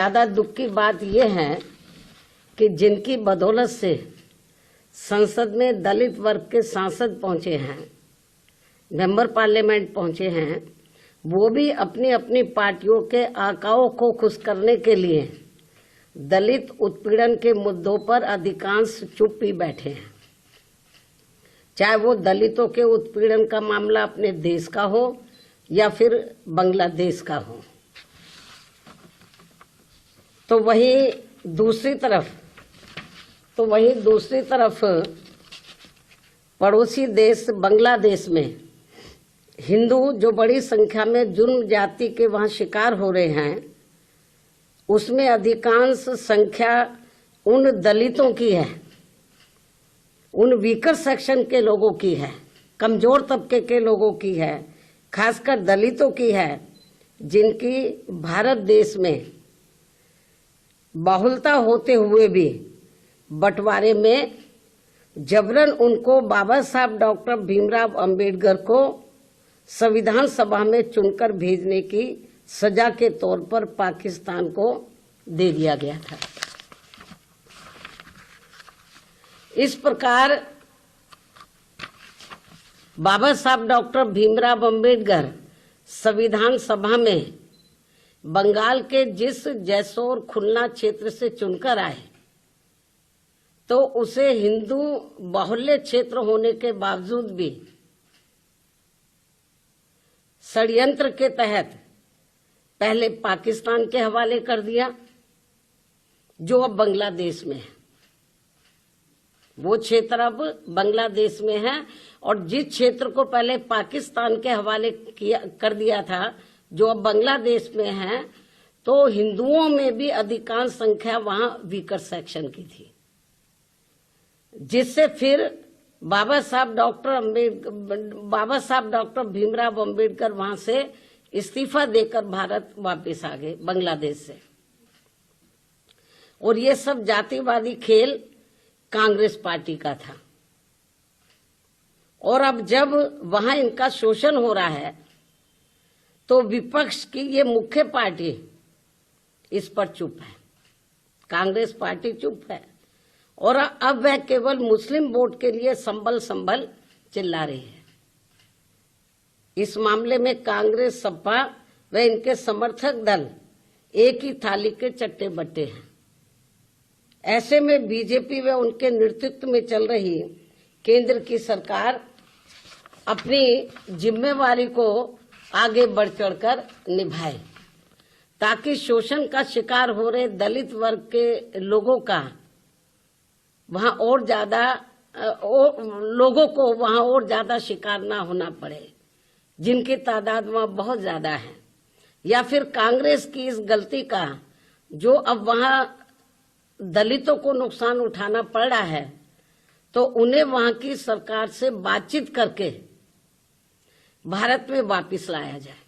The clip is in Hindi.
ज्यादा दुख की बात यह है कि जिनकी बदौलत से संसद में दलित वर्ग के सांसद पहुंचे हैं, मेंबर पार्लियामेंट पहुंचे हैं, वो भी अपनी अपनी पार्टियों के आकाओं को खुश करने के लिए दलित उत्पीड़न के मुद्दों पर अधिकांश चुप ही बैठे हैं। चाहे वो दलितों के उत्पीड़न का मामला अपने देश का हो या फिर बांग्लादेश का हो। तो वहीं दूसरी तरफ पड़ोसी देश बांग्लादेश में हिंदू जो बड़ी संख्या में जुर्म जाति के वहां शिकार हो रहे हैं, उसमें अधिकांश संख्या उन दलितों की है, उन वीकर सेक्शन के लोगों की है, कमजोर तबके के लोगों की है, खासकर दलितों की है, जिनकी भारत देश में बहुलता होते हुए भी बंटवारे में जबरन उनको बाबा साहब डॉक्टर भीमराव अंबेडकर को संविधान सभा में चुनकर भेजने की सजा के तौर पर पाकिस्तान को दे दिया गया था। इस प्रकार बाबा साहब डॉक्टर भीमराव अंबेडकर संविधान सभा में बंगाल के जिस जैसोर खुलना क्षेत्र से चुनकर आए, तो उसे हिंदू बाहुल्य क्षेत्र होने के बावजूद भी षड्यंत्र के तहत पहले पाकिस्तान के हवाले कर दिया, जो अब बांग्लादेश में है। वो क्षेत्र अब बांग्लादेश में है, और जिस क्षेत्र को पहले पाकिस्तान के हवाले कर दिया था, जो अब बांग्लादेश में है, तो हिंदुओं में भी अधिकांश संख्या वहां वीकर सेक्शन की थी, जिससे फिर बाबा साहब डॉक्टर भीमराव अंबेडकर वहां से इस्तीफा देकर भारत वापस आ गए बांग्लादेश से। और ये सब जातिवादी खेल कांग्रेस पार्टी का था। और अब जब वहां इनका शोषण हो रहा है, तो विपक्ष की ये मुख्य पार्टी इस पर चुप है, कांग्रेस पार्टी चुप है। और अब वह केवल मुस्लिम वोट के लिए संभल चिल्ला रही है। इस मामले में कांग्रेस, सपा व इनके समर्थक दल एक ही थाली के चट्टे बट्टे हैं। ऐसे में बीजेपी व उनके नेतृत्व में चल रही केंद्र की सरकार अपनी जिम्मेवारी को आगे बढ़ चढ़कर निभाए, ताकि शोषण का शिकार हो रहे दलित वर्ग के लोगों का वहां और ज्यादा शिकार ना होना पड़े, जिनकी तादाद वहां बहुत ज्यादा है। या फिर कांग्रेस की इस गलती का, जो अब वहां दलितों को नुकसान उठाना पड़ रहा है, तो उन्हें वहां की सरकार से बातचीत करके भारत में वापस लाया जाए।